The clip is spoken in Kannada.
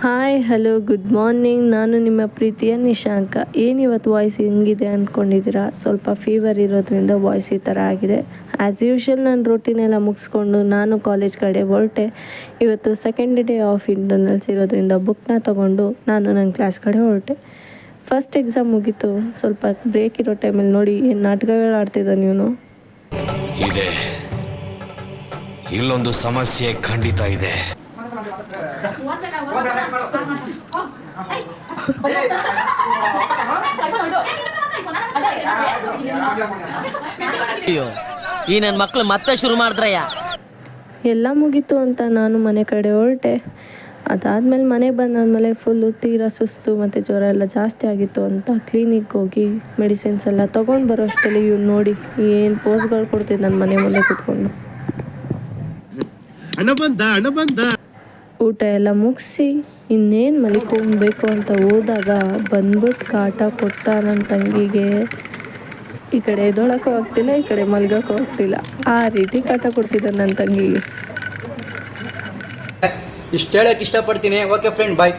Hi hello good morning. ನಾನು ನಿಮ್ಮ ಪ್ರೀತಿಯ ನಿಶಾಂಕ. ಏನಿವತ್ತು ವಾಯ್ಸ್ ಹೆಂಗಿದೆ ಅಂದ್ಕೊಂಡಿದ್ದೀರಾ? ಸ್ವಲ್ಪ ಫೀವರ್ ಇರೋದ್ರಿಂದ ವಾಯ್ಸ್ ಈ ಥರ ಆಗಿದೆ. ಆ್ಯಸ್ ಯೂಶ್ವಲ್ ನಾನು ರೂಟೀನೆಲ್ಲ ಮುಗಿಸ್ಕೊಂಡು ನಾನು ಕಾಲೇಜ್ ಕಡೆ ಹೊರಟೆ. ಇವತ್ತು ಸೆಕೆಂಡ್ ಡೇ ಆಫ್ ಇಂಟರ್ನಲ್ಸ್ ಇರೋದ್ರಿಂದ ಬುಕ್ನ ತೊಗೊಂಡು ನಾನು ನನ್ನ ಕ್ಲಾಸ್ ಕಡೆ ಹೊರಟೆ. ಫಸ್ಟ್ ಎಕ್ಸಾಮ್ ಮುಗೀತು. ಸ್ವಲ್ಪ ಬ್ರೇಕ್ ಇರೋ ಟೈಮಲ್ಲಿ ನೋಡಿ ಏನು ನಾಟಕಗಳು ಆಡ್ತಿದ್ದ ನೀನು. ಇದೆ ಇಲ್ಲೊಂದು ಸಮಸ್ಯೆ ಖಂಡಿತ ಇದೆ. ಈ ನನ್ನ ಮಕ್ಳು ಮತ್ತೆ ಶುರು ಮಾಡಿದ್ರಯ್ಯ. ಎಲ್ಲ ಮುಗೀತು ಅಂತ ನಾನು ಮನೆ ಕಡೆ ಹೊರಟೆ. ಅದಾದಮೇಲೆ ಮನೆಗೆ ಬಂದಾದಮೇಲೆ ಫುಲ್ಲು ತೀರಾ ಸುಸ್ತು ಮತ್ತು ಜ್ವರ ಎಲ್ಲ ಜಾಸ್ತಿ ಆಗಿತ್ತು ಅಂತ ಕ್ಲಿನಿಕ್ಗೆ ಹೋಗಿ ಮೆಡಿಸಿನ್ಸ್ ಎಲ್ಲ ತೊಗೊಂಡು ಬರೋ ಅಷ್ಟರಲ್ಲಿ ಇವ್ನು ನೋಡಿ ಏನು ಪೋಸ್ಗಳು ಕೊಡ್ತಿದ್ದು ನನ್ನ ಮನೆ ಮುಂದೆ ಕೂತ್ಕೊಂಡು. ಊಟ ಎಲ್ಲ ಮುಗಿಸಿ ಇನ್ನೇನು ಮಲಿಕೊಬೇಕು ಅಂತ ಹೋದಾಗ ಬಂದ್ಬಿಟ್ಟು ಕಾಟ ಕೊಟ್ಟ ನನ್ನ ತಂಗಿಗೆ. ಈ ಕಡೆ ಎದ್ದೊಳಕ್ಕೂ ಆಗ್ತಿಲ್ಲ, ಈ ಕಡೆ ಮಲ್ಗೋಕ್ಕೂ ಆಗ್ತಿಲ್ಲ. ಆ ರೀತಿ ಕಾಟ ಕೊಡ್ತಿದ್ದ ನನ್ನ ತಂಗಿಗೆ. ಇಷ್ಟು ಹೇಳಕ್ಕೆ ಇಷ್ಟಪಡ್ತೀನಿ. ಓಕೆ ಫ್ರೆಂಡ್, ಬಾಯ್.